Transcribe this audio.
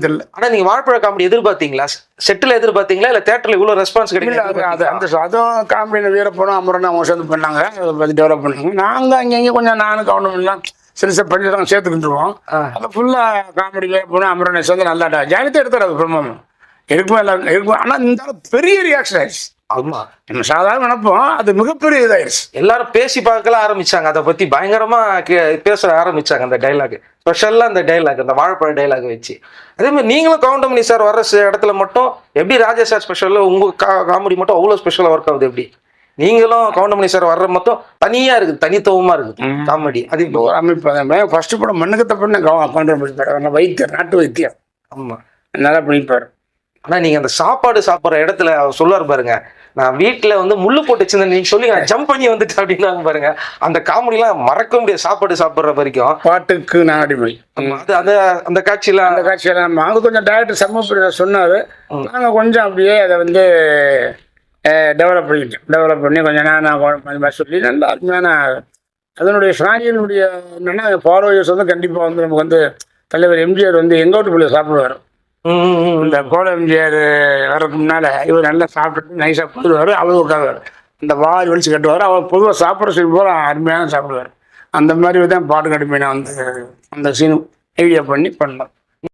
தெரியல. ஆனா நீங்க வாழைப்பழ காமெடி எதிர்பார்த்தீங்களா? செட்டில் எதிர்பார்த்தீங்களா இல்ல தியேட்டர்ல இவ்வளவு ரெஸ்பான்ஸ் கிடைக்கும்? அதுவும் காமெடியில் வீரப்பனும் அமரன் அவங்க சேர்ந்து பண்ணாங்க, அதை பற்றி டெவலப் பண்ணாங்க. நாங்கள் அங்கங்கே கொஞ்சம் நானும் கவர்மெண்ட்லாம் சிறுசாக பண்ணி தான் சேர்த்துக்கிட்டுருவோம். அது ஃபுல்லாக காமெடி வீரப்பனும் அமரனை சேர்ந்து நல்லா ஜாலியாக எடுத்தார் அது பிரம்மம் இருக்குமே எல்லாருக்கும் இருக்கும். ஆனால் இந்த பெரிய ரியாக்ஷன் ஆயிடுச்சு. ஆமா, நம்ம சாதாரண நினைப்போம், அது மிகப்பெரிய இதாயிருச்சு. எல்லாரும் பேசி பார்க்கலாம் ஆரம்பிச்சாங்க, அதை பத்தி பயங்கரமா பேச ஆரம்பிச்சாங்க. அந்த டைலாக் ஸ்பெஷல்லா, அந்த டைலாக், அந்த வாழைப்பழ டைலாக் வச்சு. அதே மாதிரி நீங்களும் கவுண்டமணி சார் வர்ற இடத்துல மட்டும் எப்படி ராஜா சார் ஸ்பெஷல்ல உங்க காமெடி மட்டும் அவ்வளவு ஸ்பெஷலா ஒர்க் ஆகுது? எப்படி நீங்களும் கவுண்டமணி சார் வர்ற மட்டும் தனியா இருக்குது, தனித்துவமா இருக்குது காமெடி? அது இப்போ அமைப்பு ஃபர்ஸ்ட் படம் மண்ணுக்கு தப்புன்னு கவுண்டமணி வைத்தியர், நாட்டு வைத்தியர். ஆமா, நல்லா பண்ணிப்பாரு. ஆனா நீங்க அந்த சாப்பாடு சாப்பிட்ற இடத்துல அவர் சொல்லுவார் பாருங்க, நான் வீட்டுல வந்து முள்ளு போட்டு வச்சிருந்தேன், நீங்க சொல்லி நான் ஜம்ப் பண்ணி வந்துட்டு அப்படின்னாங்க பாருங்க. அந்த காமெடிலாம் மறக்க முடியாது. சாப்பாடு சாப்பிட்ற வரைக்கும் பாட்டுக்கு நான் அடிமை. அது அந்த அந்த காட்சியெல்லாம் நாங்கள் கொஞ்சம் டைரக்டர் சமூக சொன்னாரு, நாங்கள் கொஞ்சம் அப்படியே அதை வந்து டெவலப் பண்ணி கொஞ்சம் நான் சொல்லி நல்லா அருமையான அதனுடைய ஸ்ராணியினுடைய என்னன்னா ஃபாலோவர்ஸ் வந்து கண்டிப்பாக வந்து நமக்கு வந்து தலைவர் எம்ஜிஆர் வந்து எங்கோட்டு பிள்ளை சாப்பிடுவார். இந்த கோல எம்ஜிஆர் வர்றதுக்கு முன்னால் இவர் நல்லா சாப்பிட்டுட்டு நைஸாக போடுவார், அவர் உட்காருவார், இந்த வாய் வலிச்சு கட்டுவார். அவர் பொதுவாக சாப்பிட்ற சீன் போல அருமையான சாப்பிடுவார். அந்த மாதிரி தான் பாட்டு கடுமையை நான் வந்து அந்த சீன் ஐடியா பண்ணி பண்ணோம்.